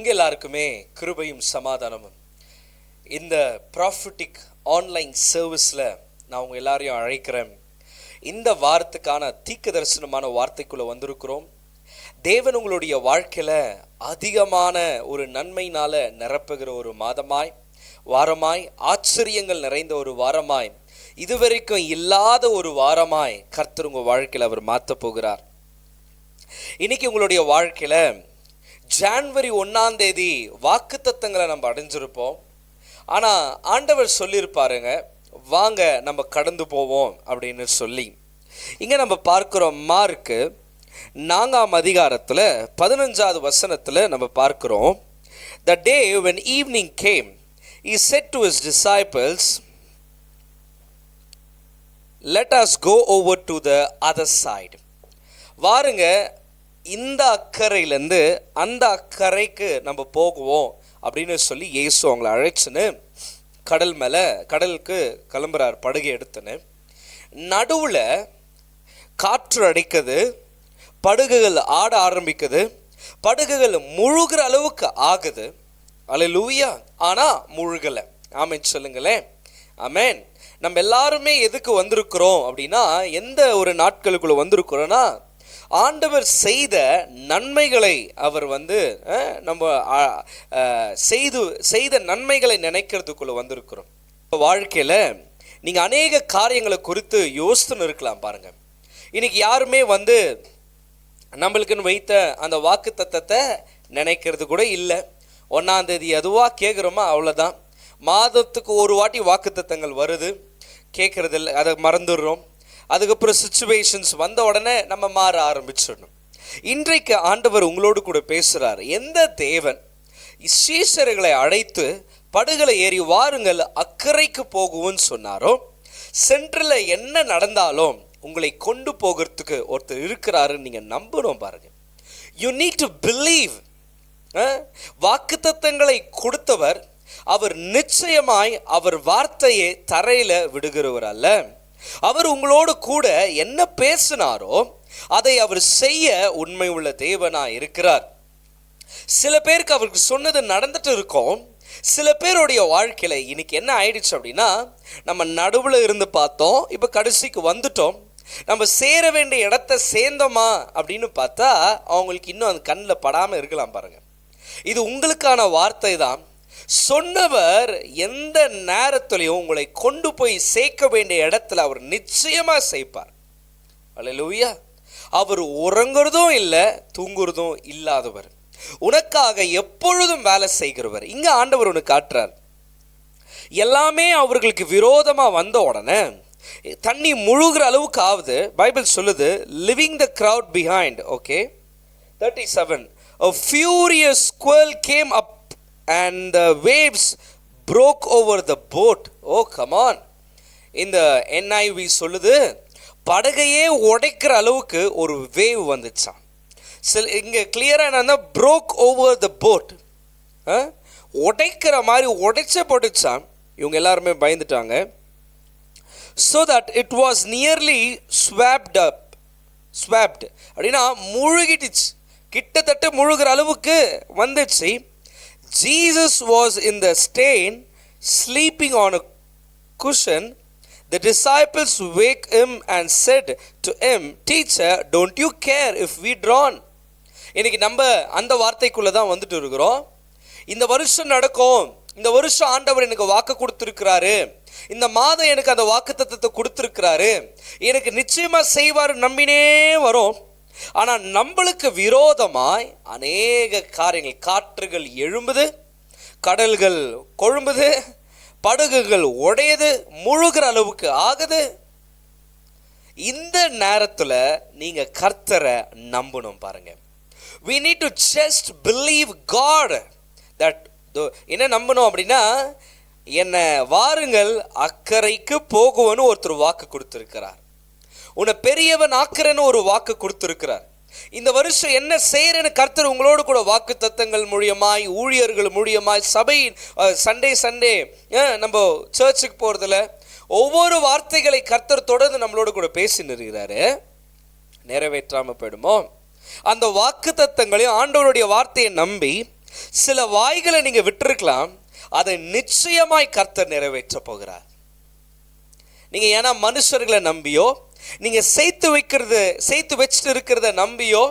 உங்கள் எல்லாருக்குமே கிருபையும் சமாதானமும். இந்த ப்ராஃபிட்டிக் ஆன்லைன் சர்வீஸில் நான் உங்கள் எல்லாரையும் அழைக்கிறேன். இந்த வாரத்துக்கான தீர்க்க தரிசனமான வார்த்தைக்குள்ளே வந்திருக்கிறோம். தேவன் உங்களுடைய வாழ்க்கையில் அதிகமான ஒரு நன்மையினால் நிரப்புகிற ஒரு வாரமாய் ஆச்சரியங்கள் நிறைந்த ஒரு வாரமாய், இதுவரைக்கும் இல்லாத ஒரு வாரமாய் கர்த்தர் உங்கள் வாழ்க்கையில் அவர் மாற்றப் போகிறார். இன்னைக்கு உங்களுடைய வாழ்க்கையில் ஜான்வரி 1 வாக்குத்தத்தங்களை நம்ம அடைஞ்சிருப்போம். ஆனால் ஆண்டவர் சொல்லியிருப்பாருங்க, வாங்க நம்ம கடந்து போவோம் அப்படின்னு சொல்லி. இங்கே நம்ம பார்க்குறோம், மார்க்கு 4 15 வசனத்தில் நம்ம பார்க்குறோம், The day when evening came, he said to his disciples, let us go over to the other side. வாருங்க, இந்த அக்கறையிலேருந்து அந்த அக்கறைக்கு நம்ம போகுவோம் அப்படின்னு சொல்லி இயேசு அவங்களை அழைச்சுன்னு கடலுக்கு கிளம்புறார். படகை எடுத்துன்னு நடுவில் காற்று அடிக்குது, படகுகள் ஆட ஆரம்பிக்குது, படகுகள் முழுகிற அளவுக்கு ஆகுது. அல்லேலூயா. ஆனால் முழுகலை. ஆமென் சொல்லுங்களேன். ஆமென். நம்ம எல்லாருமே எதுக்கு வந்திருக்கிறோம் அப்படின்னா, எந்த ஒரு நாட்களுக்குள்ள வந்திருக்கிறோன்னா, ஆண்டவர் செய்த நன்மைகளை அவர் நம்ம செய்த நன்மைகளை நினைக்கிறதுக்குள்ள வந்திருக்கிறோம். வாழ்க்கையில் நீங்கள் அநேக காரியங்களை குறித்து யோசித்துன்னு இருக்கலாம். பாருங்கள், இன்னைக்கு யாருமே நம்மளுக்குன்னு வைத்த அந்த வாக்கு தத்தத்தை நினைக்கிறது கூட இல்லை. 1ஆம் தேதி அதுவாக கேட்குறோமா, அவ்வளோதான். மாதத்துக்கு ஒரு வாட்டி வாக்கு தத்தங்கள் வருது, கேட்குறது இல்லை, அதை மறந்துடுறோம். அதுக்கப்புறம் சுச்சுவேஷன்ஸ் வந்த உடனே நம்ம மாற ஆரம்பிச்சிடணும். இன்றைக்கு ஆண்டவர் உங்களோடு கூட பேசுகிறார். எந்த தேவன் சீஷர்களை அழைத்து படகுல ஏறி வாருங்கள் அக்கறைக்கு போகுவோன்னு சொன்னாரோ, சென்ட்ரல் என்ன நடந்தாலும் உங்களை கொண்டு போகிறதுக்கு ஒருத்தர் இருக்கிறாருன்னு நீங்கள் நம்பணும். பாருங்க, யூ நீட் டு பிலீவ். வாக்குத்தத்தங்களை கொடுத்தவர் அவர் நிச்சயமாய் அவர் வார்த்தையை தரையில விடுகிறவர் அல்ல. அவர் உங்களோடு கூட என்ன பேசினாரோ அதை அவர் செய்ய உண்மை உள்ள தேவனா இருக்கிறார். சில பேருக்கு அவருக்கு சொன்னது நடந்துட்டு இருக்கும். சில பேருடைய வாழ்க்கையில இன்னைக்கு என்ன ஆயிடுச்சு அப்படின்னா, நம்ம நடுவில் இருந்து பார்த்தோம், இப்போ கடைசிக்கு வந்துட்டோம். நம்ம சேர வேண்டிய இடத்த சேர்ந்தோமா அப்படின்னு பார்த்தா அவங்களுக்கு இன்னும் அந்த கண்ணில் படாமல் இருக்கலாம். பாருங்க, இது உங்களுக்கான வார்த்தை தான். சொன்னவர் எந்த நேரத்திலையும் உங்களை கொண்டு போய் சேர்க்க வேண்டிய இடத்துல அவர் நிச்சயமாக சேர்ப்பார். அல்லேலூயா. அவர் உறங்குறதும் இல்லை, தூங்குறதும் இல்லாதவர், உனக்காக எப்பொழுதும் வேலை செய்கிறவர். இங்கே ஆண்டவர் ஒன்று காட்டுறார். எல்லாமே அவர்களுக்கு விரோதமாக வந்த உடனே தண்ணி முழுகிற அளவுக்கு ஆகுது. பைபிள் சொல்லுது, living the crowd behind. Okay, 37 a furious squall came up and the waves broke over the boat. Oh come on. இந்த NIV சொல்லுது, படகையே உடைக்கிற அளவுக்கு ஒரு வேவ் வந்துச்சான். இங்கே கிளியராக என்னன்னா, broke over the boat, உடைக்கிற மாதிரி உடைச்ச போட்டுச்சான். இவங்க எல்லாருமே பயந்துட்டாங்க. so that it was nearly swamped அப்படின்னா முழுகிடுச்சு, கிட்டத்தட்ட முழுகிற அளவுக்கு வந்துச்சு. Jesus was in the stern, sleeping on a cushion. The disciples wake him and said to him, Teacher, don't you care if we drown? இன்னைக்கு நம்ம அந்த வார்த்தைக்குள்ளே தான் வந்துட்டு இருக்கிறோம். இந்த வருஷம் நடக்கும், இந்த வருஷம் ஆண்டவர் எனக்கு வாக்கு கொடுத்துருக்கிறாரு, இந்த மாதம் எனக்கு அந்த வாக்கு தத்தத்தை கொடுத்துருக்கிறாரு, எனக்கு நிச்சயமாக செய்வார் நம்பினே வரும். ஆனால் நம்மளுக்கு விரோதமாய் அநேக காரியங்கள், காற்றுகள் எழும்புது, கடல்கள் கொழும்புது, படகுகள் உடையுது, முழுகிற அளவுக்கு ஆகுது. இந்த நேரத்தில் நீங்கள் கர்த்தரை நம்பணும். பாருங்க, we need to just believe God that என்ன நம்பணும் அப்படின்னா, என்னை வாருங்கள் அக்கறைக்கு போகுவன்னு ஒருத்தர் வாக்கு கொடுத்துருக்கிறார். உன்னை பெரியவன் ஆக்கிறன்னு ஒரு வாக்கு கொடுத்துருக்கிறார். இந்த வருஷம் என்ன செய்யறேன்னு கர்த்தர் உங்களோடு கூட வாக்கு தத்தங்கள் மூலியமாய், ஊழியர்கள் மூலியமாய், சபையின் சண்டே நம்ம சர்ச்சுக்கு போகிறதுல ஒவ்வொரு வார்த்தைகளை கர்த்தர் தொடர்ந்து நம்மளோடு கூட பேசி நிற்கிறாரு. நிறைவேற்றாமல் போயிடுமோ? அந்த வாக்கு தத்தங்களையும் ஆண்டவருடைய வார்த்தையை நம்பி சில வாய்களை நீங்க விட்டிருக்கலாம், அதை நிச்சயமாய் கர்த்தர் நிறைவேற்ற போகிறார். நீங்க ஏன்னா மனுஷர்களை நம்பியோ, நீங்க சேர்த்து வச்சுட்டு இருக்கிறத நம்பியோ,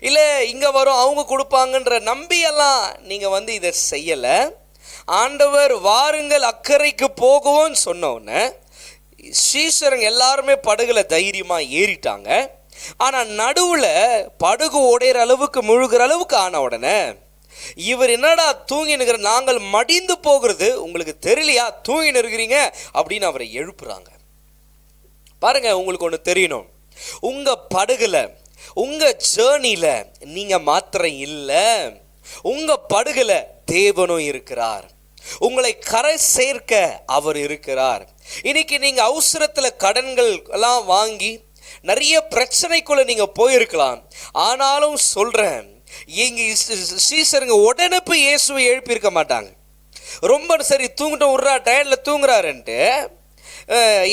இல்ல இங்க வரும் அவங்க கொடுப்பாங்கன்ற நம்பியெல்லாம் நீங்க இதை செய்யல. ஆண்டவர் வாருங்கள் அக்கறைக்கு போகுவோன்னு சொன்ன உடனே சீஷருங்க எல்லாருமே படகுல தைரியமா ஏறிட்டாங்க. ஆனா நடுவுல படகு உடையிற அளவுக்கு முழுகிற அளவுக்கு ஆன உடனே இவர் என்னடா தூங்கினுங்கிற, நாங்கள் மடிந்து போகிறது உங்களுக்கு தெரியலையா, தூங்கின்னு இருக்கிறீங்க அப்படின்னு அவரை எழுப்புறாங்க. பாருங்க, உங்களுக்கு ஒன்று தெரியணும், உங்க படகுல உங்க ஜேர்னில நீங்க மாத்திரம் இல்லை, உங்க படகுல தேவனும் இருக்கிறார், உங்களை கரை சேர்க்க அவர் இருக்கிறார். இன்னைக்கு நீங்க அவசரத்துல கடன்கள் எல்லாம் வாங்கி நிறைய பிரச்சனைக்குள்ள நீங்க போயிருக்கலாம். ஆனாலும் சொல்றேன், இங்க சீசருங்க உடனே போய் இயேசுவை எழுப்பியிருக்க மாட்டாங்க. ரொம்ப சரி தூங்கிட்ட விட்றா, டயர்டில் தூங்குறாருன்ட்டு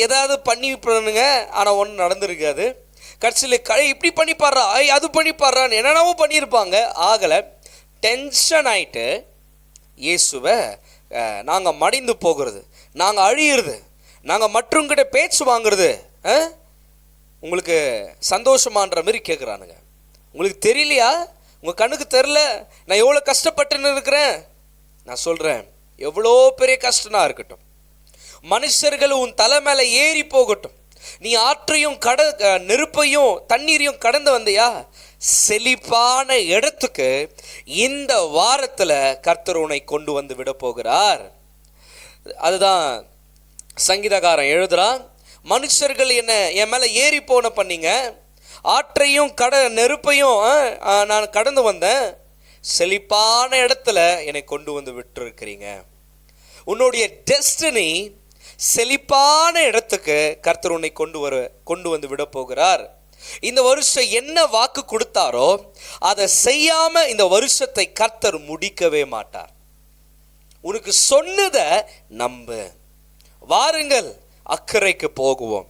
ஏதாவது பண்ணி பண்ணுங்க. ஆனால் ஒன்றும் நடந்திருக்காது. கடைசியில் இப்படி பண்ணி பாடுறா, அது பண்ணி பாடுறான்னு என்னென்னவோ பண்ணியிருப்பாங்க. ஆகலை, டென்ஷன் ஆயிட்டு இயேசுவை நாங்கள் மடிந்து போகிறது, நாங்கள் அழியிறது, நாங்கள் மற்றவங்கிட்ட பேச்சு வாங்குறது உங்களுக்கு சந்தோஷமான்ற மாதிரி கேட்குறானுங்க. உங்களுக்கு தெரியலையா, உங்கள் கண்ணுக்கு தெரில நான் எவ்வளோ கஷ்டப்பட்டுன்னு இருக்கிறேன். நான் சொல்கிறேன், எவ்வளோ பெரிய கஷ்டனா இருக்கட்டும், மனுஷர்கள் உன் தலை மேலே ஏறி போகட்டும், நீ ஆற்றையும் நெருப்பையும் தண்ணீரையும் கடந்து வந்தியா, செழிப்பான இடத்துக்கு இந்த வாரத்தில் கர்த்தர் உன்னை கொண்டு வந்து விட போகிறார். அதுதான் சங்கீதக்காரன் எழுதுறான், மனுஷர்கள் என்ன என் மேலே ஏறி போன பண்ணீங்க, ஆற்றையும் நெருப்பையும் நான் கடந்து வந்தேன், செழிப்பான இடத்துல என்னை கொண்டு வந்து விட்டுருக்கிறீங்க. உன்னுடைய டெஸ்டினி செழிப்பான இடத்துக்கு கர்த்தர் உன்னை கொண்டு வந்து விட போகிறார். இந்த வருஷம் என்ன வாக்கு கொடுத்தாரோ அதை செய்யாம இந்த வருஷத்தை கர்த்தர் முடிக்கவே மாட்டார். உனக்கு சொன்னதை நம்பு. வாருங்கள் அக்கறைக்கு போகுவோம்.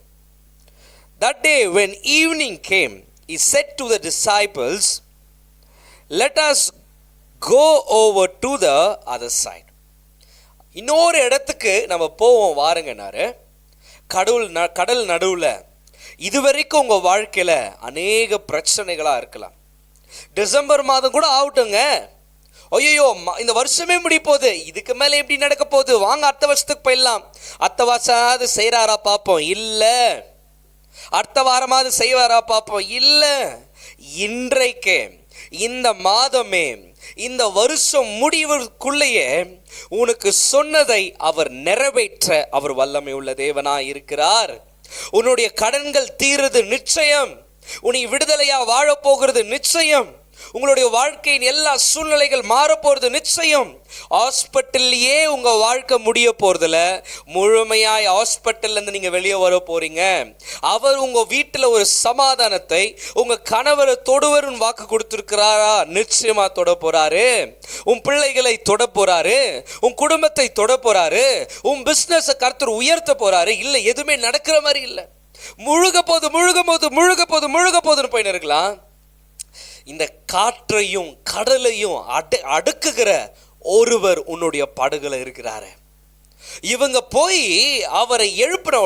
That day when evening came, he said to the disciples, let us go over to the other side. இன்னொரு இடத்துக்கு நம்ம போவோம் வாருங்கன்னாரு. கடல் நடுவில் இதுவரைக்கும் உங்கள் வாழ்க்கையில் அநேக பிரச்சனைகளாக இருக்கலாம். டிசம்பர் மாதம் கூட ஆகட்டுங்க, ஐயோ இந்த வருஷமே முடிய போகுது, இதுக்கு மேலே எப்படி நடக்க போகுது, வாங்க அடுத்த வருஷத்துக்கு போயிடலாம், அடுத்த வருஷமாவது செய்கிறாரா பார்ப்போம், இல்லை அடுத்த வாரமாவது செய்வாரா பார்ப்போம், இல்லை இன்றைக்கே இந்த மாதமே இந்த வருஷம் முடிவுக்குள்ளேயே உனக்கு சொன்னதை அவர் நிறைவேற்ற அவர் வல்லமை உள்ள தேவனாய் இருக்கிறார். உன்னுடைய கடன்கள் தீர்றது நிச்சயம், உன்னை விடுதலையா வாழ போகிறது நிச்சயம், உங்களுடைய வாழ்க்கையின் எல்லா சூழ்நிலைகள் மாறப்போகிறது நிச்சயம். ஹாஸ்பிட்டல்லையே உங்க வாழ்க்கை முடிய போறதுல முழுமையாய் ஹாஸ்பிட்டல்லேருந்து நீங்க வெளியே வர போறீங்க. அவர் உங்க வீட்டில் ஒரு சமாதானத்தை உங்க கணவரை தொடுவருன்னு வாக்கு கொடுத்திருக்கிறாரா, நிச்சயமா தொட போறாரு. உன் பிள்ளைகளை தொட போறாரு, உன் குடும்பத்தை தொட போறாரு, உன் பிசினஸ் கர்த்தர் உயர்த்த போறாரு. இல்லை எதுவுமே நடக்கிற மாதிரி இல்லை, முழுக போதுன்னு போயின்னு இருக்கலாம். இந்த காற்றையும் கடலையும் அடுக்குகிற ஒருவர் உன்னுடைய படகுல இருக்கிறாரு. இவங்க போய் அவரை எழுப்பின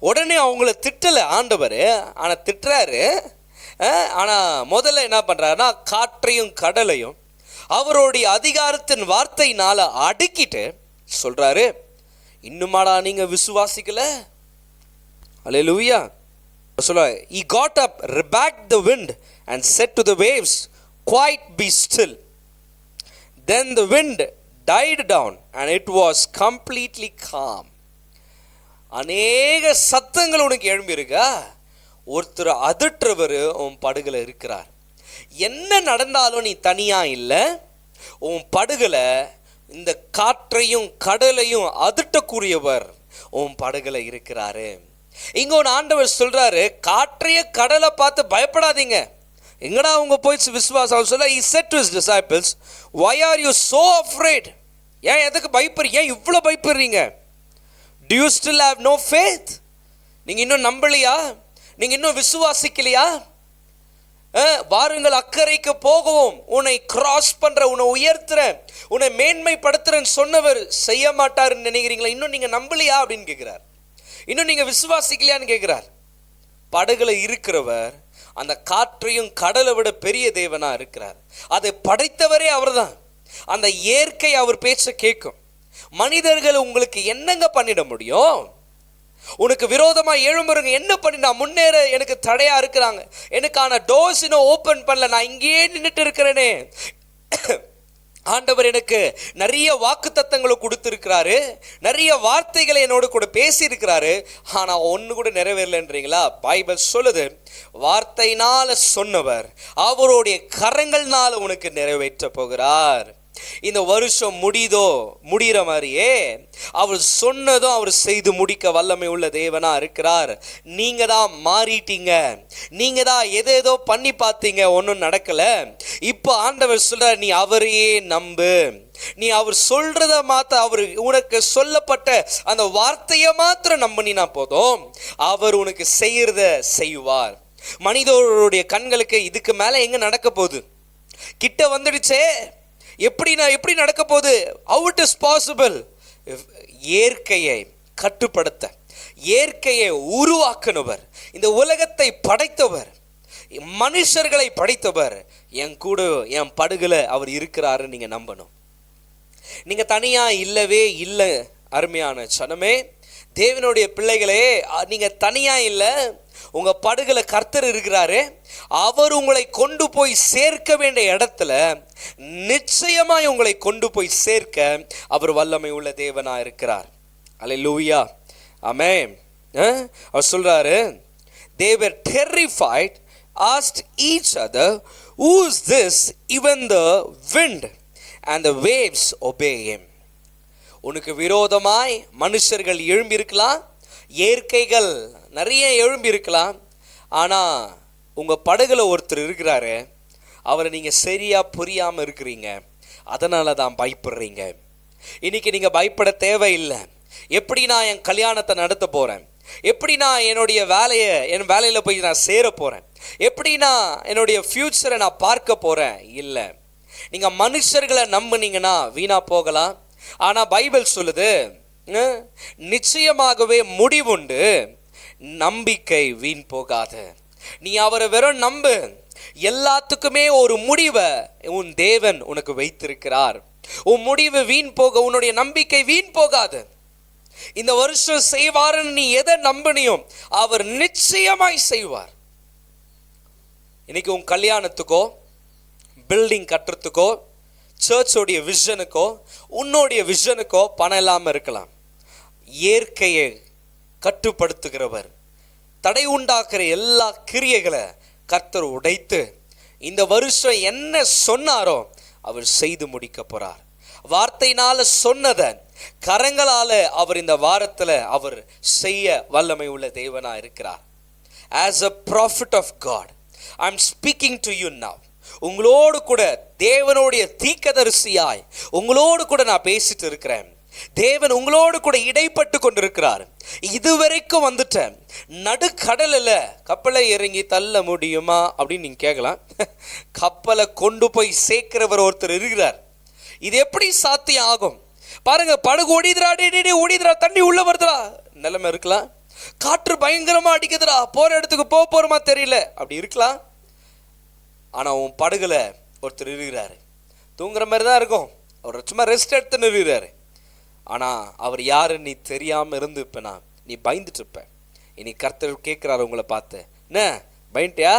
உடனே அவங்கள திட்டல ஆண்டவர், ஆனா திட்டுறாரு. ஆனா முதல்ல என்ன பண்றாருன்னா காற்றையும் கடலையும் அவருடைய அதிகாரத்தின் வார்த்தையினால அடுக்கிட்டு சொல்றாரு, இன்னுமாடா நீங்க விசுவாசிக்கல? அல்லேலூயா. He got up, rebuked the wind and said to the waves, quiet, be still. Then the wind died down and it was completely calm. அநேக சத்தங்கள் உனக்கு எழும்பி இருக்கா? ஒருத்தர் அதிர்றவர் உன் படகுல இருக்கிறார். என்ன நடந்தாலும் நீ தனியா இல்லை, உன் படகுல இந்த காற்றையும் கடலையும் அதிர்ட்டக்கூடியவர் உன் படகுல இருக்கிறாரு. இங்க ஒரு ஆண்டவர் சொல்றாரு, காற்றைய கடலை பார்த்து பயப்படாதீங்க. எங்கடா அவங்க போய் விசுவாசம் சொல்ல, he said to his disciples, why are you so afraid? ஏன் எதுக்கு பயப்படுறீங்க, ஏன் இவ்வளோ பயப்படுறீங்க? do you still have no faith? நீங்க இன்னும் நம்பலையா, நீங்க இன்னும் விசுவாசிக்கலையா? வாருங்கள் அக்கறைக்கு போகவும், உன்னை கிராஸ் பண்ற, உன்னை உயர்த்துற, உன்னை மேன்மைப்படுத்துறேன்னு சொன்னவர் செய்ய மாட்டாருன்னு நினைக்கிறீங்களா? இன்னும் நீங்க நம்பலையா அப்படின்னு கேட்கிறார். இன்னும் நீங்க விசுவாசிக்கலையான்னு கேட்கிறார். படகுல இருக்கிறவர் அந்த காற்றையும் கடலை விட பெரிய தேவனா இருக்கிறார். அதை படைத்தவரே அவர்தான். அந்த இயற்கை அவர் பேச்ச கேட்கும். மனிதர்கள் உங்களுக்கு என்னங்க பண்ணிட முடியும்? உனக்கு விரோதமா எழும்புறவங்க என்ன பண்ணி நான் முன்னேற எனக்கு தடையா இருக்கிறாங்க, எனக்கான டோர்ஸ் இன்னும் ஓபன் பண்ணல, நான் இங்கேயே நின்றுட்டு இருக்கிறேனே. ஆண்டவர் எனக்கு நிறைய வாக்குத்தத்தங்களை கொடுத்துருக்கிறாரு, நிறைய வார்த்தைகளை என்னோட கூட பேசியிருக்கிறாரு, ஆனா ஒன்று கூட நிறைவேறலன்றீங்களா? பைபிள் சொல்லுது, வார்த்தையினால சொன்னவர் அவருடைய கரங்கள்னால உனக்கு நிறைவேற்ற போகிறார். இந்த வருஷம் முடிகிற மாதிரியே அவர் சொன்னதும் அவர் செய்து முடிக்க வல்லமை உள்ள தேவனா இருக்கிறார். நீங்க தான் மாறிட்டீங்க, நீங்க தான் ஏதேதோ பண்ணி பார்த்தீங்க, ஒன்றும் நடக்கல. இப்போ ஆண்டவர் சொல்றார், நீ அவரையே நம்பு, நீ அவர் சொல்றத மாத்த, அவர் உனக்கு சொல்லப்பட்ட அந்த வார்த்தையை மாத்திரம் நம்பினா போதும், அவர் உனக்கு செய்யறத செய்வார். மனிதர்களுடைய கண்களுக்கு இதுக்கு மேல எங்க நடக்க போகுது, கிட்ட வந்துடுச்சே, எப்படி நடக்க போகுது, how it is possible? இயற்கையை கட்டுப்படுத்த, இயற்கையை உருவாக்குனவர், இந்த உலகத்தை படைத்தவர், மனுஷர்களை படைத்தவர் என் கூட என் படகுல அவர் இருக்கிறாரு. நீங்க நம்பணும். நீங்க தனியா இல்லவே இல்லை. அருமையான சனமே, தேவனுடைய பிள்ளைகளே, நீங்க தனியா இல்லை, உங்க படகுல கர்த்தர் இருக்கிறாரு. அவர் உங்களை கொண்டு போய் சேர்க்க வேண்டிய இடத்துல நிச்சயமாய் உங்களை கொண்டு போய் சேர்க்க அவர் வல்லமை உள்ள தேவனா இருக்கிறார். அல்லேலூயா, ஆமென். அவர் சொல்றாரு, they were terrified, asked each other, who is this? Even the wind and the waves obey him. உனக்கு விரோதமாய் மனுஷர்கள் எழும்பி இருக்கலாம், இயற்கைகள் நிறைய எழும்பி இருக்கலாம், ஆனா உங்க படகுல ஒருத்தர் இருக்கிறாரு, அவரை நீங்க சரியா புரியாம இருக்கிறீங்க, அதனால தான் பயப்படுறீங்க. இன்னைக்கு நீங்க பயப்பட தேவையில்லை. எப்படி நான் என் கல்யாணத்தை நடத்த போறேன், எப்படி நான் என் வேலையில போய் நான் சேர போறேன், எப்படி நான் என்னுடைய ஃபியூச்சரை நான் பார்க்க போறேன், இல்லை. நீங்க மனுஷர்களை நம்புனீங்கன்னா வீணா போகலாம். ஆனா பைபிள் சொல்லுது, நிச்சயமாகவே முடிவுண்டு, நம்பிக்கை வீண் போகாது. நீ அவரை வெறும் நம்பு, எல்லாத்துக்குமே ஒரு முடிவை உன் தேவன் உனக்கு வைத்திருக்கிறார். உன் முடிவு வீண் போக, உன்னுடைய நம்பிக்கை வீண் போகாது. இந்த வருஷம் செய்வாருன்னு நீ எதை நம்பினியோ அவர் நிச்சயமாய் செய்வார். இன்னைக்கு உன் கல்யாணத்துக்கோ, பில்டிங் கட்டுறதுக்கோ, சர்ச்சோடைய விஷனுக்கோ, உன்னுடைய விஷனுக்கோ பணம் இல்லாமல் இருக்கலாம். இயற்கையை கட்டுப்படுத்துகிறவர், தடை உண்டாக்குற எல்லா கிரியைகளை கர்த்தர் உடைத்து இந்த வருஷம் என்ன சொன்னாரோ அவர் செய்து முடிக்க போறார். வார்த்தையினால சொன்னதை கரங்களால அவர் இந்த வாரத்தில் அவர் செய்ய வல்லமை உள்ள தேவனா இருக்கிறார். As a prophet of God, I am speaking to you now. உங்களோடு கூட தேவனுடைய தீர்க்கதரிசியாய் உங்களோடு கூட நான் பேசிட்டு இருக்கிறேன். தேவன் உங்களோடு கூட இடைப்பட்டு கொண்டிருக்கிறார். இதுவரைக்கும் வந்துட்டேன், நடுக்கடலில் கப்பலை இறங்கி தள்ள முடியுமா அப்படின்னு நீங்க கேட்கலாம். கப்பலை கொண்டு போய் சேர்க்கிறவர் ஒருத்தர் இருக்கிறார். இது எப்படி சாத்தியம் ஆகும்? பாருங்க, படகு ஓடிதுரா, தண்ணி உள்ள வருதுரா நிலைமை இருக்கலாம். காற்று பயங்கரமா அடிக்குதுரா, போற இடத்துக்கு போறோமா தெரியல, அப்படி இருக்கலாம். ஆனா உன் படகுல ஒருத்தர் இருக்கிறாரு, தூங்குற மாதிரி தான் இருக்கும், அவர் சும்மா ரெஸ்ட் எடுத்துன்னு இருக்கிறாரு. ஆனா அவர் யாருன்னு நீ தெரியாம இருந்துப்பனா நீ பயந்துட்டு இருப்ப. இனி கர்த்தர் கேட்கிறாரு உங்களை பார்த்து, என்ன பயன்ட்டியா,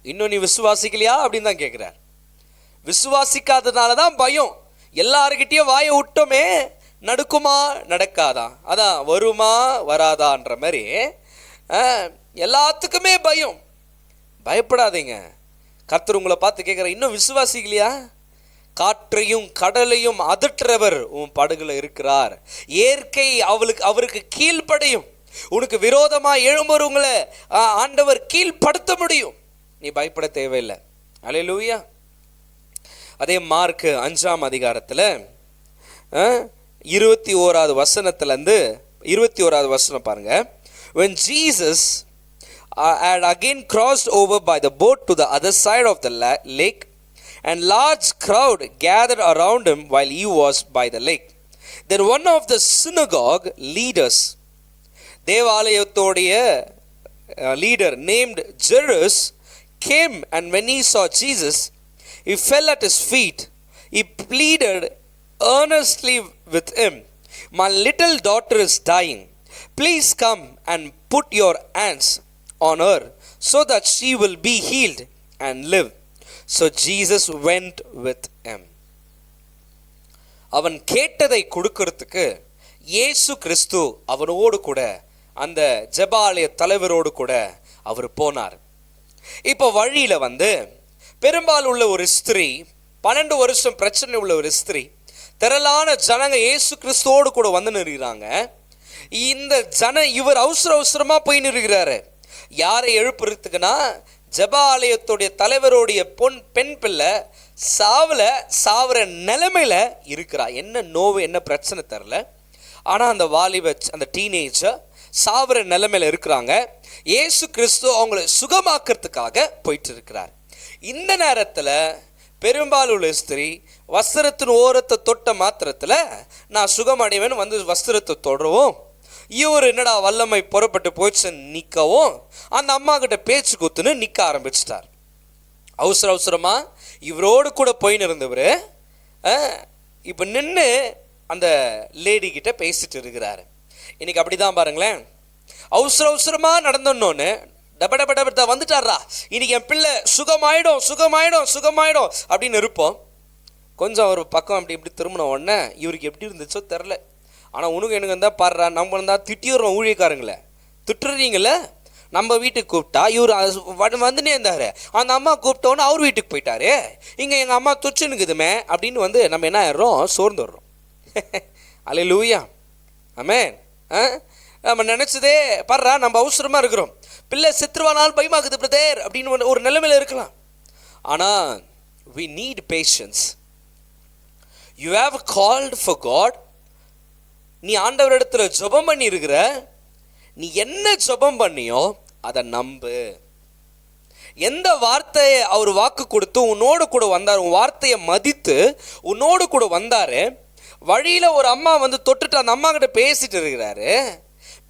இன்னும் நீ விசுவாசிக்கலையா அப்படின்னு தான் கேட்கிறார். விசுவாசிக்காததுனால தான் பயம். எல்லாருக்கிட்டையும் வாயை விட்டோமே, நடக்குமா நடக்காதா, அதான் வருமா வராதான்ற மாதிரி எல்லாத்துக்குமே பயம். பயப்படாதீங்க. கர்த்தர் உங்களை பார்த்து கேட்குற, இன்னும் விசுவாசிக்கலையா? காற்றையும் கடலையும் அதற்றவர் உன் படகுல இருக்கிறார். இயற்கை அவருக்கு கீழ்ப்படையும். உனக்கு விரோதமா எழும்புறவங்களை ஆண்டவர் கீழ்படுத்த முடியும். நீ பயப்பட தேவையில்லை. அல்லேலூயா. அதே மார்க் 5ஆம் அதிகாரத்தில் 21வது வசனத்திலேருந்து 21வது வசனம் பாருங்க. When Jesus had again crossed over by the boat to the other side of the lake, and large crowd gathered around him while he was by the lake. Then one of the synagogue leaders, தேவாலயத்தோடைய leader named Jairus, came, and when he saw Jesus, he fell at his feet. He pleaded earnestly with him, "My little daughter is dying. Please come and put your hands on her so that she will be healed and live." So Jesus went with him. அவன் கேட்டதை கொடுக்கிறதுக்கு இயேசு கிறிஸ்து அவனோடு கூட, அந்த ஜெபாலய தலைவரோடு கூட அவர் போனார். இப்போ வழியில பெரும்பாலும் உள்ள ஒரு ஸ்திரீ, 12 வருஷம் பிரச்சனை உள்ள ஒரு ஸ்திரீ, திரளான ஜனங்க இயேசு கிறிஸ்துவோடு கூட நிறுகிறாங்க. இந்த இவர் அவசரமா போய் நிறுகிறாரு. யாரை எழுப்புறதுக்குன்னா, ஜெபாலயத்துடைய தலைவருடைய பெண் பிள்ளை சாவுற நிலைமையில இருக்கிறா. என்ன நோவு, என்ன பிரச்சனை தெரியல. ஆனா அந்த அந்த டீனேஜர் சாவுற நிலைமையில இருக்கிறாங்க. இயேசு கிறிஸ்து அவங்களை சுகமாக்கிறதுக்காக போயிட்டு இருக்கிறார். இந்த நேரத்துல பெரும்பாலும் உள்ள ஸ்திரீ வஸ்திரத்தின் ஓரத்தை தொட்ட மாத்திரத்துல நான் சுகமடைவேன் வஸ்திரத்தை தொடரவும், இவர் என்னடா வல்லமை புறப்பட்டு போயிடுச்சு நிற்கவும், அந்த அம்மா கிட்ட பேச்சு குத்துன்னு நிற்க ஆரம்பிச்சிட்டார். அவசரமா இவரோடு கூட போயின்னு இருந்தவர் இப்போ நின்று அந்த லேடி கிட்ட பேசிட்டு இருக்கிறாரு. இன்னைக்கு அப்படிதான் பாருங்களேன், அவசரமா நடந்தோன்னு டப வந்துட்டாரா, இன்னைக்கு என் பிள்ளை சுகமாயிடும் அப்படின்னு இருப்போம். கொஞ்சம் ஒரு பக்கம் இப்படி திரும்பின உடனே இவருக்கு எப்படி இருந்துச்சோ தெரில. ஆனால் உனக்கு எனக்கு இருந்தால் பாடுறா, நம்ம இருந்தால் திட்டிடுறோம் ஊழியக்காரங்களை, திட்டுறீங்கள. நம்ம வீட்டுக்கு கூப்பிட்டா இவர் வந்துனே இருந்தார், அந்த அம்மா கூப்பிட்டோன்னு அவர் வீட்டுக்கு போயிட்டாரு, இங்கே எங்கள் அம்மா துச்சுனுக்குதுமே அப்படின்னு நம்ம என்ன ஆயிடுறோம், சோர்ந்து வர்றோம். அல்லேலூயா, ஆமென். நம்ம நினச்சதே பாடுறா, நம்ம அவசரமாக இருக்கிறோம், பிள்ளை செத்துருவானால் பயமாக்குது பிரதர் அப்படின்னு ஒரு நிலைமையில் இருக்கலாம். ஆனால் we need patience. You have called for God. நீ ஆண்டவரிடத்துல ஜெபம் பண்ணி இருக்கிற, நீ என்ன ஜெபம் பண்ணியோ அதை நம்பு. எந்த வார்த்தையை அவர் வாக்கு கொடுத்து உன்னோடு கூட வந்தார், உன் வார்த்தையை மதித்து உன்னோடு கூட வந்தாரு. வழியில ஒரு அம்மா தொட்டுட்டு அந்த அம்மா கிட்ட பேசிட்டு இருக்கிறாரு.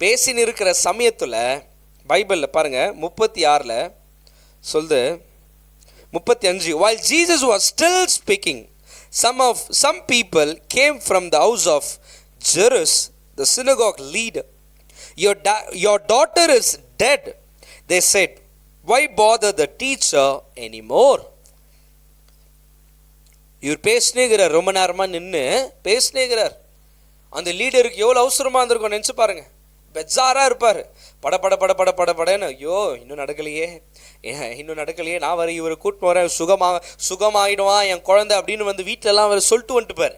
பேசின்னு இருக்கிற சமயத்துல பைபிள்ல பாருங்க 36 சொல்லுது, 35, while Jesus was still speaking, some people came from the house of Jairus, the synagogue leader. Your daughter is dead, they said. Why bother the teacher anymore? இவர் பேசினேங்கிறார், ரொம்ப நேரமா நின்று பேசினேங்கிறார். அந்த லீடருக்கு எவ்வளோ அவசரமா இருந்திருக்கும் நினச்சி பாருங்க. பெஜாரா இருப்பார், படன்னு, ஐயோ இன்னும் நடக்கலையே, நான் வர இவரை கூட்டின்னு வரேன், சுகமாயிடுவான் என் குழந்தை அப்படின்னு வீட்டிலலாம் அவர் சொல்லிட்டு வந்துட்டுப்பார்.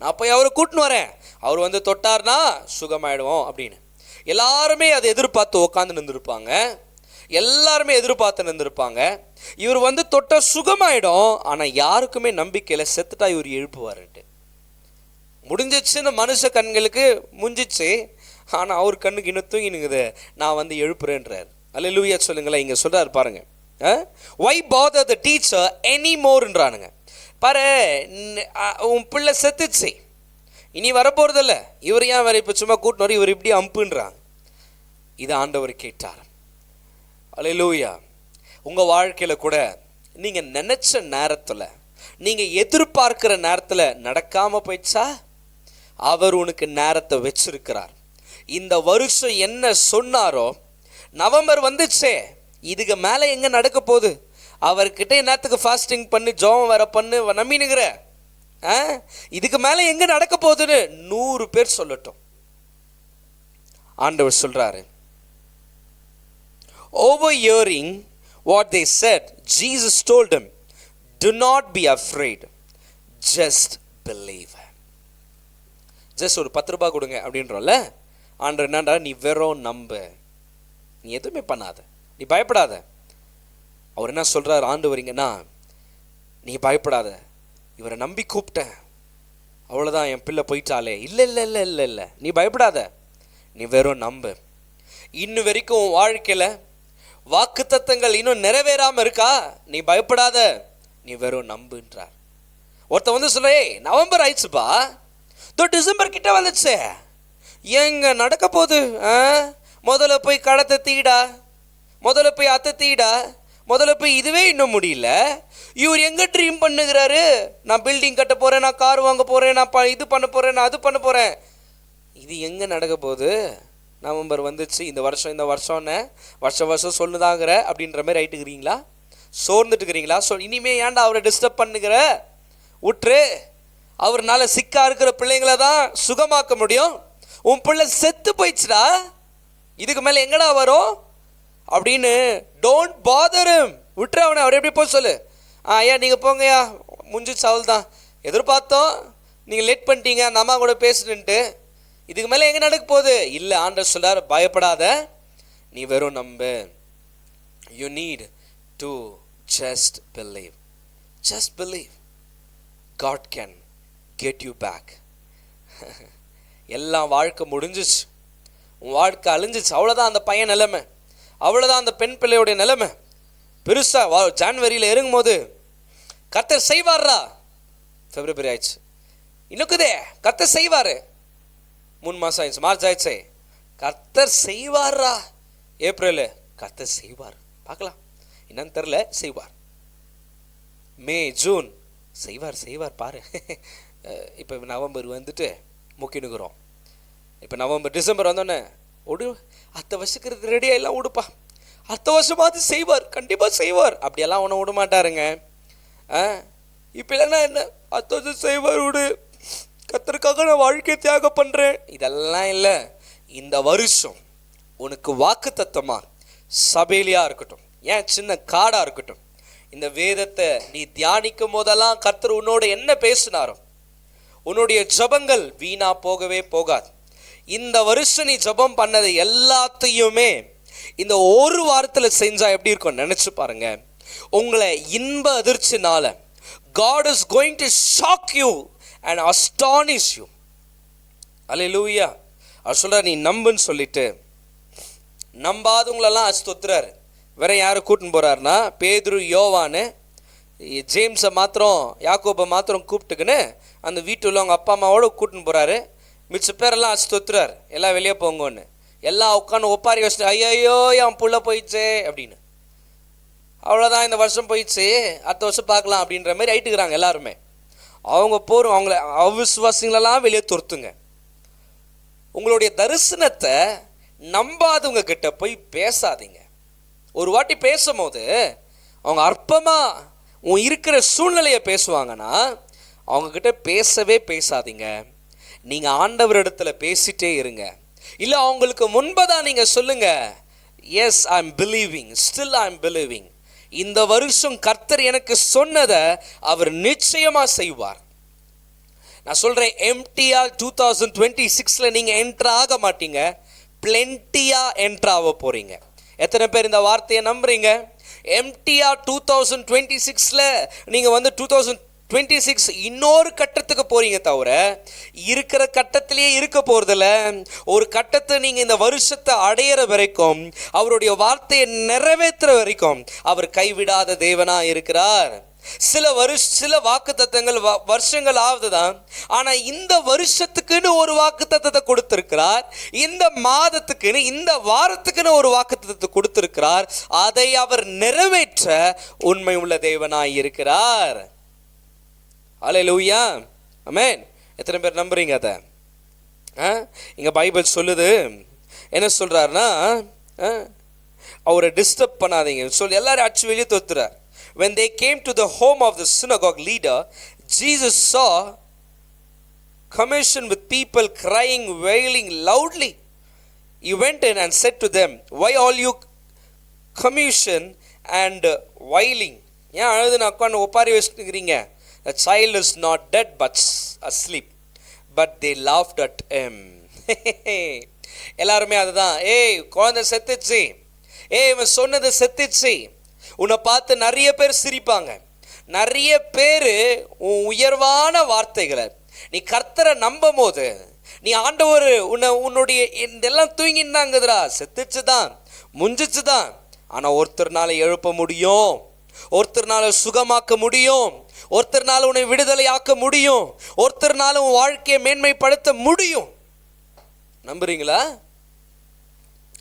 நான் போய் அவரை கூட்டின்னு வரேன், அவர் தொட்டார்னா சுகமாயிடுவோம் அப்படின்னு. எல்லாருமே அதை எதிர்பார்த்து உட்காந்து நின்றுருப்பாங்க, எல்லாருமே எதிர்பார்த்து நின்றுருப்பாங்க. இவர் தொட்ட சுகமாயிடும், ஆனால் யாருக்குமே நம்பிக்கையில் செத்துட்டா இவர் எழுப்புவாருன்ட்டு. முடிஞ்சிச்சுன்னு மனுஷ கண்களுக்கு முடிஞ்சிச்சு, ஆனால் அவர் கண்ணுக்கு இன்னும் தூங்கினுங்குது, நான் எழுப்புறேன்றார். அல்லேலூயா சொல்லுங்களேன். இங்கே சொல்கிறார் பாருங்க, why bother the teacher anymore-ன்றானுங்க. பாரு, உன் பிள்ளை செத்துச்சு, இனி வரப்போறதில்ல, இவர் ஏன் வேற இப்போ சும்மா கூட்டினு வர, இவர் இப்படி அம்புன்றாங்க. இது ஆண்டவர் கேட்டார். அல்லேலூயா. உங்கள் வாழ்க்கையில் கூட நீங்கள் நினச்ச நேரத்தில், நீங்கள் எதிர்பார்க்கிற நேரத்தில் நடக்காமல் போயிடுச்சா, அவர் உனக்கு நேரத்தை வச்சிருக்கிறார். இந்த வருஷம் என்ன சொன்னாரோ, நவம்பர் வந்துச்சே, இதுக்கு மேலே எங்கே நடக்க போகுது, அவர்கிட்ட என்னத்துக்கு ஃபாஸ்டிங் பண்ணி ஜோம் வர பண்ணு நம்பினுங்கிற, இதுக்கு மேலே எங்கே நடக்க போகுதுன்னு 100 பேர் சொல்லட்டும். ஆண்டவர் சொல்கிறாரு, overhearing what they said, Jesus told them, do not be afraid, just believe. Just ஒரு 10 ரூபாய் கொடுங்க அப்படின்றோம்ல, ஆண்டவர் என்னடா, நீ வெறும் நம்பு, நீ எதுவுமே பண்ணாத, நீ பயப்படாத. அவர் என்ன சொல்றார் ஆண்டவரிங்கன்னா, நீ பயப்படாத, இவரை நம்பி கூப்பிட்டேன், அவ்வளோதான் என் பிள்ளை போயிட்டாலே, இல்லை, நீ பயப்படாத, நீ வெறும் நம்பு. இன்னும் வரைக்கும் உன் வாழ்க்கையில் வாக்குத்தத்தங்கள் இன்னும் நிறைவேறாம இருக்கா, நீ பயப்படாத, நீ வெறும் நம்புன்றார். ஒருத்த வந்து சொல்ல, நவம்பர் ஆயிடுச்சுப்பா, டிசம்பர் கிட்ட வந்துச்சு, எங்க நடக்க போகுது, முதல்ல போய் கடத்தை தீடா, முதல்ல போய் அத்தை தீடா, முதல்ல போய் இதுவே இன்னும் முடியல, இவர் எங்கே ட்ரீம் பண்ணுகிறாரு, நான் பில்டிங் கட்ட போகிறேன், நான் கார் வாங்க போகிறேன், நான் இது பண்ண போகிறேன், நான் அது பண்ண போகிறேன், இது எங்கே நடக்க போகுது, நவம்பர் வந்துச்சு, இந்த வருஷம்னு வருஷம் சொல்லுதாங்கிற அப்படின்ற மாதிரி ஆயிட்டுக்கிறீங்களா, சோர்ந்துட்டுக்கிறீங்களா? இனிமே ஏன்டா அவரை டிஸ்டர்ப் பண்ணுகிற, விட்டுரு, அவர்னால சிக்கா இருக்கிற பிள்ளைங்களை தான் சுகமாக்க முடியும், உன் பிள்ளை செத்து போயிடுச்சுடா, இதுக்கு மேலே எங்கடா வரும் அப்படின்னு டோன்ட் பாதர் ஹிம், விட்டுரு அவனை, அவர் எப்படி போய் சொல்லு, ஐயா நீங்கள் போங்கய்யா, முடிஞ்சிச்சு, அவள் தான் எதிர்பார்த்தோம், நீங்கள் லேட் பண்ணிட்டீங்க, அந்த அம்மா கூட பேசுன்ட்டு, இதுக்கு மேலே எங்கே நடக்க போகுது, இல்லை ஆண்டவர் சொல்றார், பயப்படாத, நீ வெறும் நம்பு, you need to just believe, God can get you back. எல்லாம் வாழ்க்கை முடிஞ்சிச்சு, உன் வாழ்க்கை அழிஞ்சிச்சு, அவ்வளோதான் அந்த பையன் நிலைமை, அவ்வளோதான் அந்த பெண் பிள்ளையோடைய நிலைமை. பெருசாக ஜான்வரியில் இறங்கும் போது கர்த்தர் செய்வார்ரா, பிப்ரவரி ஆயிடுச்சு, இன்னுக்குதே கர்த்தர் செய்வார், 3 மாதம் ஆயிடுச்சு, மார்ச் ஆயிடுச்சு, கர்த்தர் செய்வார்ரா, ஏப்ரல் கர்த்தர் செய்வார், பார்க்கலாம் என்னன்னு தெரில, செய்வார், மே ஜூன் செய்வார் பாரு. இப்போ நவம்பர் வந்துட்டு முக்கினுக்குறோம், இப்போ நவம்பர் டிசம்பர் வந்தோடனே விடு, அடுத்த வருஷத்துக்கு ரெடியாக எல்லாம் விடுப்பா, அடுத்த வருஷமாவது செய்வார், கண்டிப்பாக செய்வார், அப்படியெல்லாம் ஒன்றும் விட மாட்டாருங்க. இப்போ இல்லைன்னா என்ன, அடுத்த வருஷம் செய்வார், விடு, கர்த்தருக்காக நான் வாழ்க்கையை தியாகம் பண்ணுறேன், இதெல்லாம் இல்லை. இந்த வருஷம் உனக்கு வாக்குத்தத்தமா சபையிலையாக இருக்கட்டும், ஏன் சின்ன காடாக இருக்கட்டும், இந்த வேதத்தை நீ தியானிக்கும் போதெல்லாம் கர்த்தர் உன்னோட என்ன பேசினாரோ, உன்னுடைய ஜபங்கள் வீணா போகவே போகாது. இந்த வருஷம் நீ ஜபம் பண்ணது எல்லாத்தையுமே இந்த ஒரு வாரத்தில் செஞ்சா எப்படி இருக்கும் நினைச்சு பாருங்க. உங்களை இன்ப அதிர்ச்சினால God is going to shock you and astonish you. அல்லேலூயா. அவர் சொல்ற நீ நம்புன்னு சொல்லிட்டு நம்பாதவங்களெல்லாம் அஸ்தோத்துறாரு. வேற யாரை கூட்டின்னு போறாருன்னா பேதுரு, யோவானு, ஜேம்ஸை மாத்திரம், யாக்கோபை மாத்திரம் கூப்பிட்டுக்குன்னு அந்த வீட்டு உள்ளவங்க அப்பா அம்மாவோட கூட்டின்னு போறாரு. மிச்ச பேரெல்லாம் அஸ்தோத்துறாரு, எல்லாம் வெளியே போங்கன்னு. எல்லாம் உட்காந்து ஒப்பாரி வச்சுட்டு ஐயோ என் புள்ள போயிடுச்சே அப்படின்னு, அவ்வளோதான் இந்த வருஷம் போயிடுச்சு, அடுத்த வருஷம் பார்க்கலாம் அப்படின்ற மாதிரி ஆயிட்டுக்கிறாங்க எல்லாருமே. அவங்க போகிறோம், அவங்கள அவிசுவாசிங்களெல்லாம் வெளியே துரத்துங்க. உங்களுடைய தரிசனத்தை நம்பாதவங்க கிட்ட போய் பேசாதீங்க. ஒரு வாட்டி பேசும்போது அவங்க அற்பமாக உன் இருக்கிற சூழ்நிலையை பேசுவாங்கன்னா அவங்கக்கிட்ட பேசவே பேசாதீங்க. நீங்கள் ஆண்டவர் இடத்துல பேசிட்டே இருங்க. இல்லை அவங்களுக்கு முன்பதான் நீங்கள் சொல்லுங்க, yes I am believing, still I am believing, இந்த வருஷம் கர்த்தர் எனக்கு சொன்னதை அவர் நிச்சயமாக செய்வார். நான் சொல்கிறேன், எம்டியா 2026 நீங்கள் என்ட்ரு ஆக மாட்டீங்க, பிளென்டியாக என்ட்ரு ஆக போகிறீங்க. எத்தனை பேர் இந்த வார்த்தையை நம்புறீங்க? எம்டியா 2026 நீங்கள் வந்து 2026 இன்னொரு கட்டத்துக்கு போறீங்க தவிர இருக்கிற கட்டத்திலேயே இருக்க போறதில்ல. ஒரு கட்டத்தை நீங்க இந்த வருஷத்தை அடையிற வரைக்கும், அவருடைய வார்த்தையை நிறைவேற்றுற வரைக்கும் அவர் கைவிடாத தேவனா இருக்கிறார். சில வாக்குத்தத்தங்கள் வருஷங்கள் ஆகுதுதான், ஆனா இந்த வருஷத்துக்குன்னு ஒரு வாக்குத்தத்தத்தை கொடுத்திருக்கிறார், இந்த மாதத்துக்குன்னு இந்த வாரத்துக்குன்னு ஒரு வாக்குத்தத்தத்தை கொடுத்திருக்கிறார். அதை அவர் நிறைவேற்ற உண்மை உள்ள தேவனாய் இருக்கிறார். அல்லேலூயா, ஆமென். எத்தனை பேர் நம்புறீங்க அதை? இங்க பைபிள் சொல்லுது, என்ன சொல்றாருன்னா, அவரை டிஸ்டர்ப் பண்ணாதீங்க சொல்லி எல்லாரும் அச்சு வெளியே தொத்துறார். When they came to the home of the synagogue leader, Jesus saw commotion with people crying, wailing loudly. He went in and said to them, why all you commotion and wailing? ஏன் அழுதுன்னு உட்காந்து ஒப்பாரி வச்சுக்கிறீங்க? The child is not dead but asleep. But they laughed at him. எல்லாருமே அதுதான், ஏய் குழந்தை செத்துச்சு, ஏய் இவன் சொன்னது செத்துச்சு. உன்னை பார்த்து நிறைய பேர் சிரிப்பாங்க. நிறைய பேர் உன் உயர்வான வார்த்தைகளை நீ கர்த்தரை நம்பும் போது, நீ ஆண்டவர் உன்னுடைய இதெல்லாம் தூங்கினாங்கதுரா, செத்துச்சு தான், முஞ்சிச்சு தான், ஆனால் ஒருத்தர்னால எழுப்ப முடியும், ஒருத்தர்னால சுகமாக்க முடியும், ஒருத்தர்னால உன்னை விடுதலை ஆக்க முடியும், ஒருத்தர்னால உன் வாழ்க்கையை மேன்மைப்படுத்த முடியும். நம்புறீங்களா?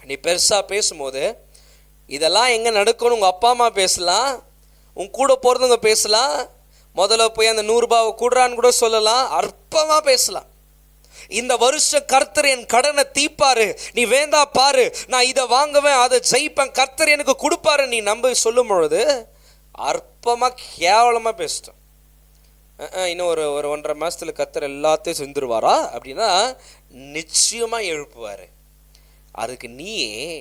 நீ பெருசா பேசும்போது இதெல்லாம் எங்க நடக்கும்னு உங்க அப்பா அம்மா பேசலாம், உன் கூட போறதுங்க பேசலாம், முதல்ல போய் அந்த 100 ரூபாவை கூடுறான்னு கூட சொல்லலாம், அற்பமா பேசலாம். இந்த வருஷம் கர்த்தர் என் கடனை தீப்பாரு, நீ வேண்டா பாரு, நான் இதை வாங்குவேன், அதை ஜெயிப்பேன், கர்த்தர் எனக்கு கொடுப்பாரு நீ நம்ப சொல்லும் பொழுது அற்பமா கேவலமா பேசிட்டோம். இன்னும் ஒரு 1.5 மாசத்துல கர்த்தர் எல்லாத்தையும் செஞ்சிருவாரா அப்படின்னா நிச்சயமா எழுப்புவாரு. அதுக்கு நீ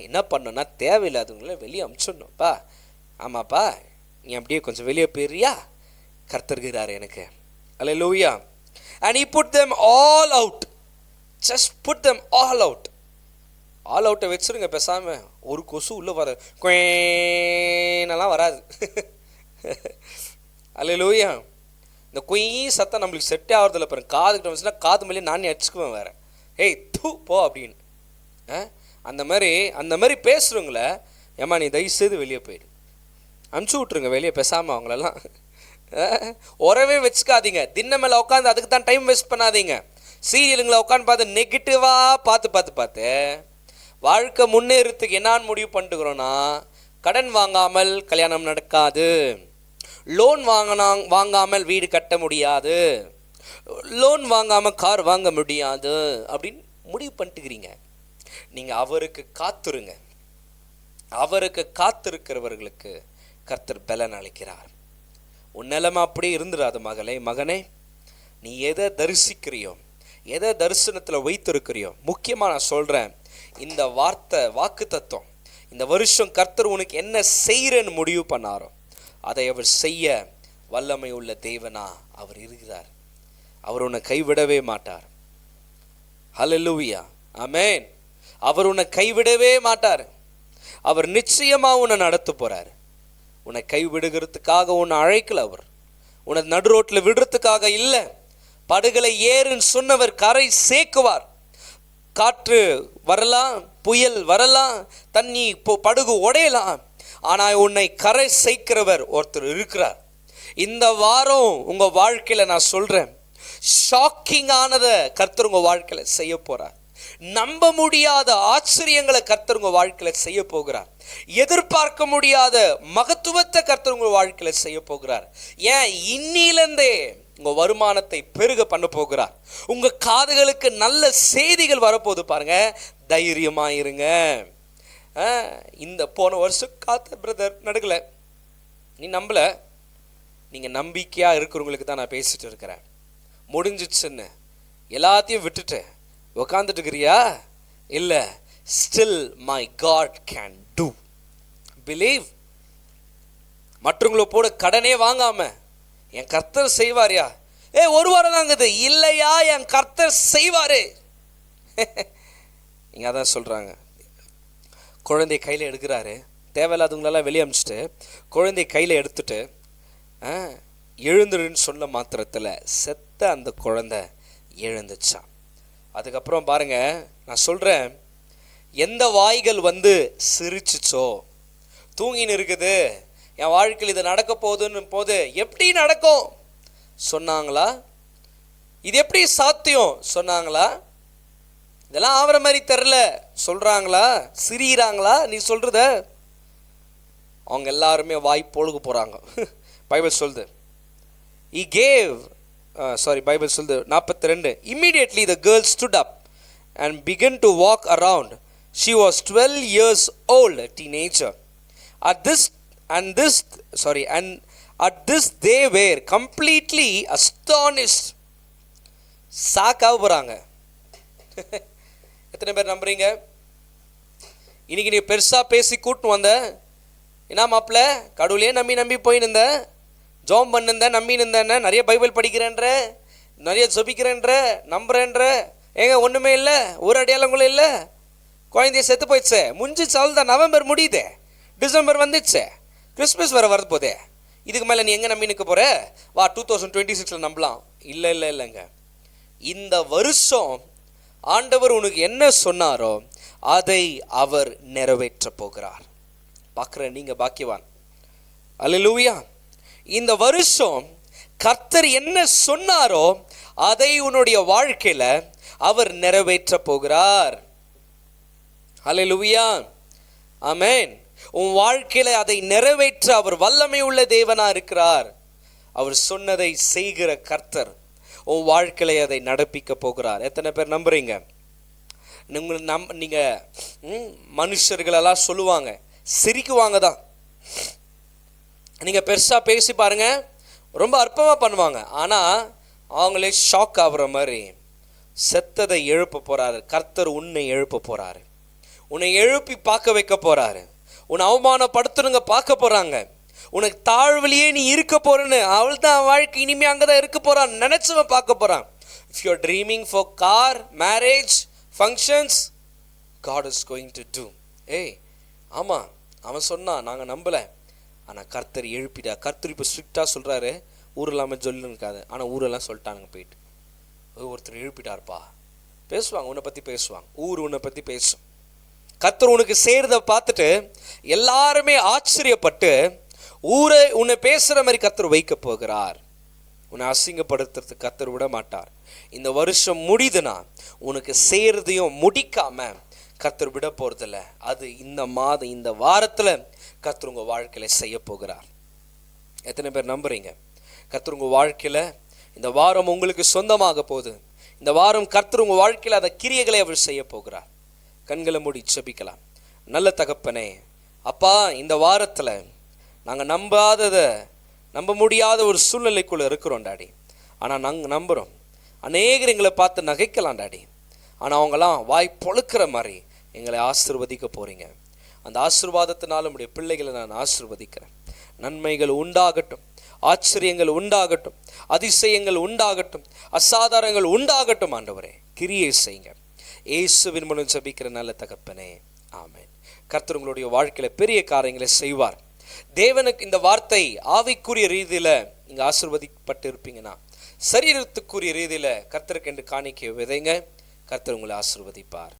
என்ன பண்ணணும்னா தேவையில்லாதவங்கள வெளியே அனுப்பிச்சிடணும்ப்பா. ஆமாப்பா, நீ அப்படியே கொஞ்சம் வெளியே போயிறியா, கர்த்தர் இருக்கிறாரு எனக்கு. அல்லேலூயா. And he put them all out. Just put them all out. All அவுட்டை வச்சுருங்க பேசாம. ஒரு கொசு உள்ள வர குயின்னெல்லாம் வராது. அல்லேலூயா. இந்த குயி சத்தம் நம்மளுக்கு செட்டே ஆகிறதில்ல பாருங்க. காதுகிட்ட வந்துச்சுன்னா காது மேலே நானே அடிச்சுக்குவேன் வேற. ஏய் தூ போ அப்படின்னு. அந்த மாதிரி பேசுகிறவங்கள ஏமா நீ தயவுசெய்து வெளியே போயிடு, அனுப்பிச்சி விட்ருங்க வெளியே பேசாமல். அவங்களெல்லாம் உறவே வச்சுக்காதீங்க. தின்ன மேலே உட்காந்து அதுக்கு தான் டைம் வேஸ்ட் பண்ணாதீங்க. சீரியலுங்களை உட்காந்து பார்த்து நெகட்டிவாக பார்த்து வாழ்க்கை முன்னேறத்துக்கு என்னான்னு முடிவு பண்ணிட்டுக்கிறோன்னா, கடன் வாங்காமல் கல்யாணம் நடக்காது, லோன் வாங்காமல் வீடு கட்ட முடியாது, லோன் வாங்காமல் கார் வாங்க முடியாது அப்படின்னு முடிவு பண்ணிட்டுக்கிறீங்க. நீங்கள் அவருக்கு காத்துருங்க. அவருக்கு காத்திருக்கிறவர்களுக்கு கர்த்தர் பலன் அளிக்கிறார். உன் நிலைமை அப்படியே இருந்துடாது மகனே. நீ எதை தரிசிக்கிறியோ, எதை தரிசனத்தில் வைத்திருக்கிறியோ, முக்கியமாக நான் சொல்கிறேன், இந்த வாக்கு தத்துவம், இந்த வருஷம் கர்த்தர் உனக்கு என்ன செய்கிறேன்னு முடிவு பண்ணாரோ அதை அவர் செய்ய வல்லமை உள்ள தேவனா அவர் இருக்கிறார். அவர் உன்னை கைவிடவே மாட்டார். ஹல்லேலூயா, ஆமென். அவர் உன்னை கைவிடவே மாட்டார். அவர் நிச்சயமாக உன்னை நடத்த போகிறார். உன்னை கைவிடுகிறதுக்காக உன்னை அழைக்கல. அவர் உன்னை நடு ரோட்டில் விடுறதுக்காக இல்லை. படுகளை ஏறுன்னு சொன்னவர் கரை சேர்க்குவார். காற்று வரலாம், புயல் வரலாம், தண்ணி படுகு உடையலாம், ஆனால் உன்னை கரை சேர்க்கிறவர் ஒருத்தர் இருக்கிறார். இந்த வாரம் உங்கள் வாழ்க்கையில் நான் சொல்கிறேன், ஷாக்கிங்கானதை கர்த்தர் உங்கள் வாழ்க்கையில் செய்ய போகிறார். நம்ப முடியாத ஆச்சரியங்களை கர்த்தர் உங்கள் வாழ்க்கையில் செய்ய போகிறார். எதிர்பார்க்க முடியாத மகத்துவத்தை கர்த்தர் உங்கள் வாழ்க்கையில் செய்ய போகிறார். ஏன் இன்னிலிருந்தே உங்கள் வருமானத்தை பெருக பண்ண போகிறார். உங்கள் காதுகளுக்கு நல்ல செய்திகள் வரப்போகுது பாருங்க. தைரியமாக இருங்க. இந்த போன வருஷம் காத்த பிரதர் நடக்கலை, நீ நம்பலை. நீங்கள் நம்பிக்கையாக இருக்கிறவங்களுக்கு தான் நான் பேசிட்டு இருக்கிறேன். முடிஞ்சிச்சுன்னு எல்லாத்தையும் விட்டுட்டு உக்காந்துட்டு இருக்கிறியா? இல்லை, still my God can do. Believe. மற்றவங்கள போட கடனே வாங்காம என் கர்த்தர் செய்வாரியா? ஒரு வாரம் தாங்குது இல்லையா, என் கர்த்தர் செய்வாரு. இங்கே அதான் சொல்கிறாங்க. குழந்தைய கையில் எடுக்கிறாரு, தேவையில்லாதவங்களெல்லாம் வெளியே அமிச்சிட்டு குழந்தைய கையில் எடுத்துட்டு எழுந்துருன்னு சொன்ன மாத்திரத்தில் செத்த அந்த குழந்தை எழுந்துச்சான். அதுக்கப்புறம் பாருங்க, நான் சொல்கிறேன், எந்த வாய்கள் சிரிச்சிச்சோ, தூங்கின்னு இருக்குது, என் வாழ்க்கையில் இது நடக்க போகுதுன்னு போது எப்படி நடக்கும் சொன்னாங்களா? இது எப்படி சாத்தியம் சொன்னாங்களா? இதெல்லாம் ஆவற மாதிரி தெரில சொல்கிறாங்களா? சிரிக்கிறாங்களா? நீ சொல்கிறத அவங்க எல்லாருமே வாய் பொழுகு போகிறாங்க. பைபிள் சொல்லுது, he gave பைபிள் சொல்லுது 42, immediately the girl stood up and began to walk around. She was 12 years old, a teenager. At this they were completely astonished. சாக்காக போகிறாங்க. எத்தனை பேர் நம்புறீங்க? இன்னைக்கு நீ பெருசாக பேசி கூட்டு வந்த, என்ன மாப்பிள்ள கடவுளையே நம்பி போயின்னு ஜோம் பண்ணிருந்தேன், நம்பின்னு நிறைய பைபிள் படிக்கிறேன்ற, நிறைய ஜபிக்கிறேன்ற, நம்புறேன்ற, ஏங்க ஒன்றுமே இல்லை, ஒரு அடையாளங்களும் இல்லை, குழந்தைய செத்து போயிடுச்சு, முடிஞ்சிச்சு, அவ்வளோதான். நவம்பர் முடியுதே, டிசம்பர் வந்துடுச்சு, கிறிஸ்மஸ் வர வரது போதே, இதுக்கு மேலே நீ எங்கே நம்பி நிற்க போகிற? வா 2026 நம்பலாம். இல்லைங்க, இந்த வருஷம் ஆண்டவர் உனக்கு என்ன சொன்னாரோ அதை அவர் நிறைவேற்ற போகிறார். பார்க்குற நீங்க பாக்கியவான். அல்லேலூயா. இந்த வருஷம் கர்த்தர் என்ன சொன்னாரோ அதை உன்னுடைய வாழ்க்கையில அவர் நிறைவேற்ற போகிறார். அல்லேலூயா, ஆமென். உன் வாழ்க்கையில அதை நிறைவேற்ற அவர் வல்லமை உள்ள தேவனா இருக்கிறார். அவர் சொன்னதை செய்கிற கர்த்தர் உன் வாழ்க்கையில அதை நடப்பிக்க போகிறார். எத்தனை பேர் நம்புறீங்க? நீங்க மனுஷர்களெல்லாம் சொல்லுவாங்க, சிரிக்குவாங்க தான். நீங்க பெருசா பேசி பாருங்க, ரொம்ப அற்பமா பண்ணுவாங்க. ஆனா அவங்களே ஷாக் ஆகுற மாதிரி செத்ததை எழுப்ப போறாரு கர்த்தர். உன்னை எழுப்ப போறாரு, உன்னை எழுப்பி பார்க்க வைக்க போறாரு. உன்னை அவமானப்படுத்துனுங்க பார்க்க போறாங்க. உனக்கு தாழ்விலேயே நீ இருக்க போறன்னு, அவள் தான் வாழ்க்கை இனிமே அங்கதான் இருக்க போறான் நினைச்சவன் பார்க்க போறான். If you are dreaming for car, marriage, functions, God is going to do. ஏய் ஆமா, அவன் சொன்னான், நாங்க நம்பல. ஆனா கர்த்தர் எழுப்பிட்டா. கர்த்தர் இப்போ ஸ்ட்ரிக்டா சொல்றாரு, ஊர் இல்லாம சொல்லுங்காது. ஆனா ஊரெல்லாம் சொல்லிட்டானுங்க போயிட்டு. ஒருத்தர் எழுப்பிட்டார்ப்பா, பேசுவாங்க, உன்னை பத்தி பேசுவாங்க, ஊர் உன்னை பத்தி பேசும். கர்த்தர் உனக்கு செய்யறத பார்த்துட்டு எல்லாருமே ஆச்சரியப்பட்டு ஊரை உன்னை பேசுற மாதிரி கர்த்தர் வைக்க போகிறார். உன்னை அசிங்கப்படுத்துறதுக்கு கர்த்தர் விட மாட்டார். இந்த வருஷம் முடிதுனா உனக்கு செய்யறதையும் முடிக்காம கர்த்தர் விட போறதில்ல. அது இந்த மாதம், இந்த வாரத்துல கர்த்தர் உங்க வாழ்க்கையில செய்ய போகிறார். எத்தனை பேர் நம்புறீங்க? கர்த்தர் உங்க வாழ்க்கையில இந்த வாரம் உங்களுக்கு சொந்தமாக போகுது. இந்த வாரம் கர்த்தர் உங்க வாழ்க்கையில அந்த கிரியைகளை அவர் செய்ய போகிறார். கண்களை மூடி ஜெபிக்கலாம். நல்ல தகப்பனே, அப்பா, இந்த வாரத்துல நாங்க நம்ப முடியாத ஒரு சூழ்நிலைக்குள்ள இருக்கிறோம் டாடி. ஆனா நாங்க நம்புறோம். அநேகர் எங்களை பார்த்து நகைக்கலாம் டாடி. ஆனா அவங்கெல்லாம் வாய் பொழுக்கிற மாதிரி எங்களை ஆசீர்வதிக்க போறீங்க. அந்த ஆசீர்வாதத்தினால நம்முடைய பிள்ளைகளை நான் ஆசீர்வதிக்கிறேன். நன்மைகள் உண்டாகட்டும், ஆச்சரியங்கள் உண்டாகட்டும், அதிசயங்கள் உண்டாகட்டும், அசாதாரணங்கள் உண்டாகட்டும். ஆண்டவரே, கிரியை செய்யுங்க. இயேசுவின் மூலம் ஜெபிக்கிற நல்ல தகப்பனே, ஆமென். கர்த்தர் உங்களுடைய வாழ்க்கையில பெரிய காரியங்களை செய்வார். தேவனுக்கு இந்த வார்த்தை ஆவிக்குரிய ரீதியில நீங்க ஆசீர்வதிப்பட்டு இருப்பீங்கன்னா, சரீரத்துக்குரிய ரீதியில கர்த்தருக்கு என்று காணிக்கை விதைங்க. கர்த்தர் உங்களை ஆசீர்வதிப்பார்.